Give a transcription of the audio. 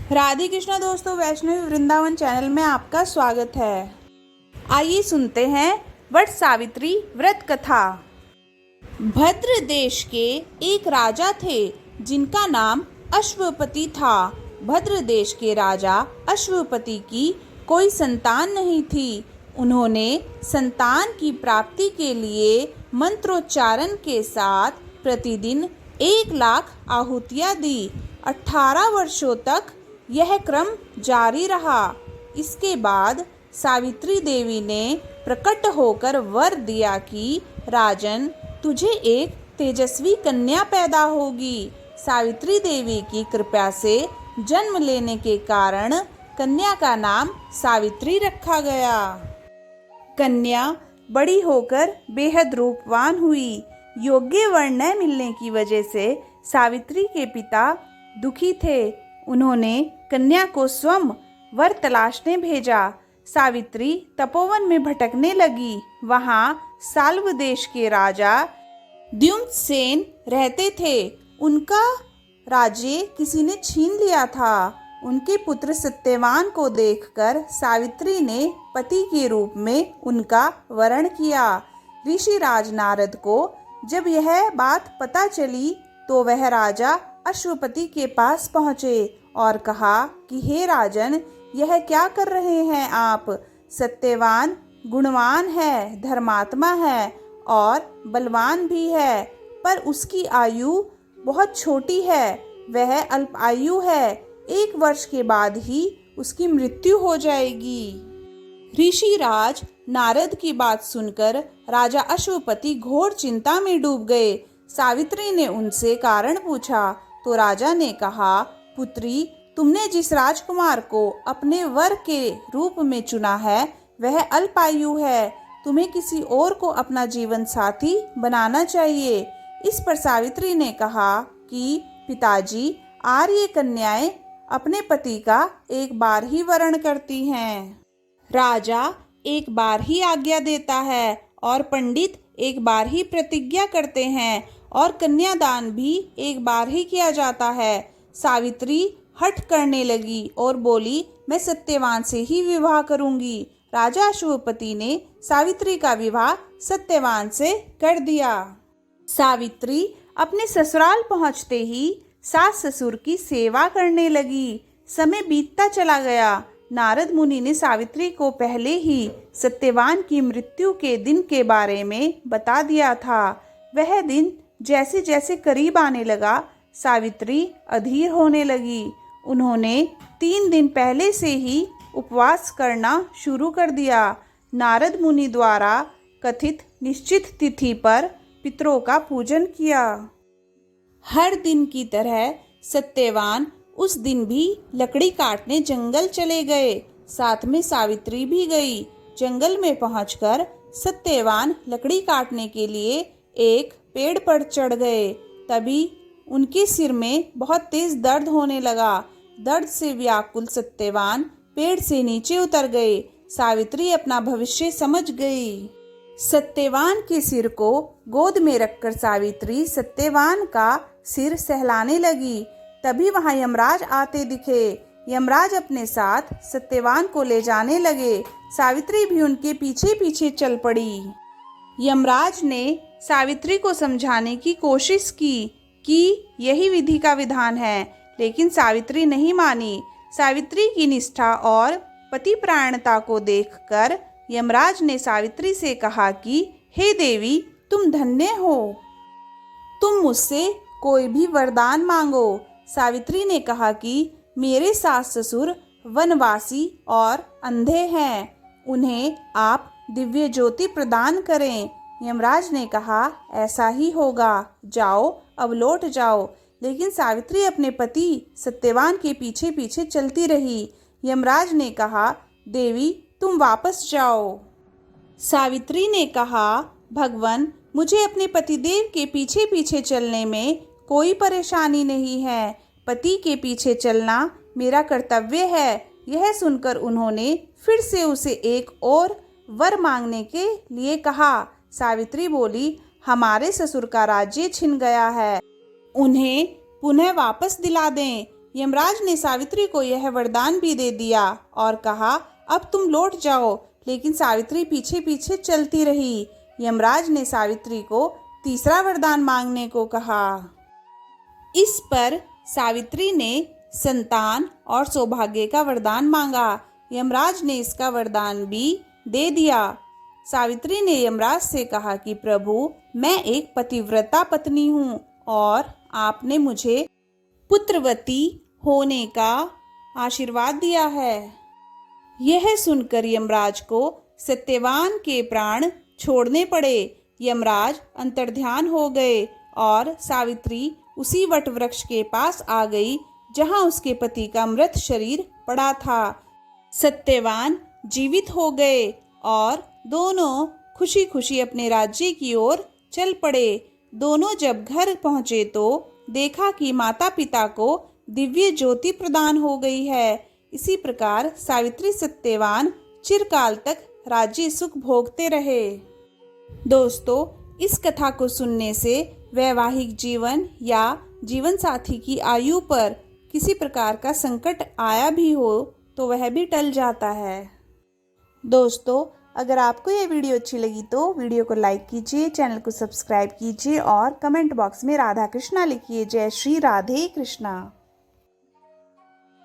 राधे कृष्णा दोस्तों, वैष्णवी वृंदावन चैनल में आपका स्वागत है। आइए सुनते हैं वट सावित्री व्रत कथा। भद्र देश के एक राजा थे जिनका नाम अश्वपति था। भद्र देश के राजा अश्वपति की कोई संतान नहीं थी। उन्होंने संतान की प्राप्ति के लिए मंत्रोच्चारण के साथ प्रतिदिन 1,00,000 आहुतियाँ दी। 18 वर्षों तक यह क्रम जारी रहा। इसके बाद सावित्री देवी ने प्रकट होकर वर दिया कि राजन, तुझे एक तेजस्वी कन्या पैदा होगी। सावित्री देवी की कृपा से जन्म लेने के कारण कन्या का नाम सावित्री रखा गया। कन्या बड़ी होकर बेहद रूपवान हुई। योग्य वर न मिलने की वजह से सावित्री के पिता दुखी थे। उन्होंने कन्या को स्वयं वर तलाशने भेजा। सावित्री तपोवन में भटकने लगी। वहाँ साल्व देश के राजा द्युम्नसेन रहते थे। उनका राज्य किसी ने छीन लिया था। उनके पुत्र सत्यवान को देखकर सावित्री ने पति के रूप में उनका वरण किया। ऋषिराज नारद को जब यह बात पता चली तो वह राजा अश्वपति के पास पहुँचे और कहा कि हे राजन, यह क्या कर रहे हैं आप? सत्यवान गुणवान है, धर्मात्मा है और बलवान भी है, पर उसकी आयु बहुत छोटी है। वह अल्प आयु है। 1 वर्ष के बाद ही उसकी मृत्यु हो जाएगी। ऋषिराज नारद की बात सुनकर राजा अश्वपति घोर चिंता में डूब गए। सावित्री ने उनसे कारण पूछा तो राजा ने कहा, पुत्री, तुमने जिस राजकुमार को अपने वर के रूप में चुना है वह अल्पायु है। तुम्हें किसी और को अपना जीवन साथी बनाना चाहिए। इस पर सावित्री ने कहा कि पिताजी, आर्य कन्याएं अपने पति का एक बार ही वरण करती हैं। राजा एक बार ही आज्ञा देता है और पंडित एक बार ही प्रतिज्ञा करते हैं और कन्यादान भी एक बार ही किया जाता है। सावित्री हठ करने लगी और बोली, मैं सत्यवान से ही विवाह करूंगी। राजा अश्वपति ने सावित्री का विवाह सत्यवान से कर दिया। सावित्री अपने ससुराल पहुंचते ही सास ससुर की सेवा करने लगी। समय बीतता चला गया। नारद मुनि ने सावित्री को पहले ही सत्यवान की मृत्यु के दिन के बारे में बता दिया था। वह दिन जैसे जैसे करीब आने लगा, सावित्री अधीर होने लगी। उन्होंने 3 दिन पहले से ही उपवास करना शुरू कर दिया। नारद मुनि द्वारा कथित निश्चित तिथि पर पितरों का पूजन किया। हर दिन की तरह सत्यवान उस दिन भी लकड़ी काटने जंगल चले गए। साथ में सावित्री भी गई। जंगल में पहुंचकर सत्यवान लकड़ी काटने के लिए एक पेड़ पर चढ़ गए। तभी उनके सिर में बहुत तेज दर्द होने लगा। दर्द से व्याकुल सत्यवान पेड़ से नीचे उतर गए। सावित्री अपना भविष्य समझ गई। सत्यवान के सिर को गोद में रखकर सावित्री सत्यवान का सिर सहलाने लगी। तभी वहां यमराज आते दिखे। यमराज अपने साथ सत्यवान को ले जाने लगे। सावित्री भी उनके पीछे पीछे चल पड़ी। यमराज ने सावित्री को समझाने की कोशिश की कि यही विधि का विधान है, लेकिन सावित्री नहीं मानी। सावित्री की निष्ठा और पतिपरायणता को देखकर यमराज ने सावित्री से कहा कि हे देवी, तुम धन्य हो। तुम मुझसे कोई भी वरदान मांगो। सावित्री ने कहा कि मेरे सास ससुर वनवासी और अंधे हैं, उन्हें आप दिव्य ज्योति प्रदान करें। यमराज ने कहा, ऐसा ही होगा, जाओ अब लौट जाओ। लेकिन सावित्री अपने पति सत्यवान के पीछे पीछे चलती रही। यमराज ने कहा, देवी, तुम वापस जाओ। सावित्री ने कहा, भगवान, मुझे अपने पतिदेव के पीछे पीछे चलने में कोई परेशानी नहीं है। पति के पीछे चलना मेरा कर्तव्य है। यह सुनकर उन्होंने फिर से उसे एक और वर मांगने के लिए कहा। सावित्री बोली, हमारे ससुर का राज्य छिन गया है, उन्हें पुनः वापस दिला दें। यमराज ने सावित्री को यह वरदान भी दे दिया और कहा, अब तुम लौट जाओ, लेकिन सावित्री पीछे पीछे चलती रही। यमराज ने सावित्री को तीसरा वरदान मांगने को कहा। इस पर सावित्री ने संतान और सौभाग्य का वरदान मांगा। यमराज ने इसका वरदान भी दे दिया। सावित्री ने यमराज से कहा कि प्रभु, मैं एक पतिव्रता पत्नी हूँ और आपने मुझे पुत्रवती होने का आशीर्वाद दिया है। यह सुनकर यमराज को सत्यवान के प्राण छोड़ने पड़े। यमराज अंतर्ध्यान हो गए और सावित्री उसी वट वृक्ष के पास आ गई जहां उसके पति का मृत शरीर पड़ा था। सत्यवान जीवित हो गए और दोनों खुशी खुशी अपने राज्य की ओर चल पड़े। दोनों जब घर पहुंचे तो देखा कि माता पिता को दिव्य ज्योति प्रदान हो गई है। इसी प्रकार सावित्री सत्यवान चिरकाल तक राज्य सुख भोगते रहे। दोस्तों, इस कथा को सुनने से वैवाहिक जीवन या जीवन साथी की आयु पर किसी प्रकार का संकट आया भी हो तो वह भी टल जाता है। दोस्तों, अगर आपको यह वीडियो अच्छी लगी तो वीडियो को लाइक कीजिए, चैनल को सब्सक्राइब कीजिए और कमेंट बॉक्स में राधा कृष्णा लिखिए। जय श्री राधे कृष्णा।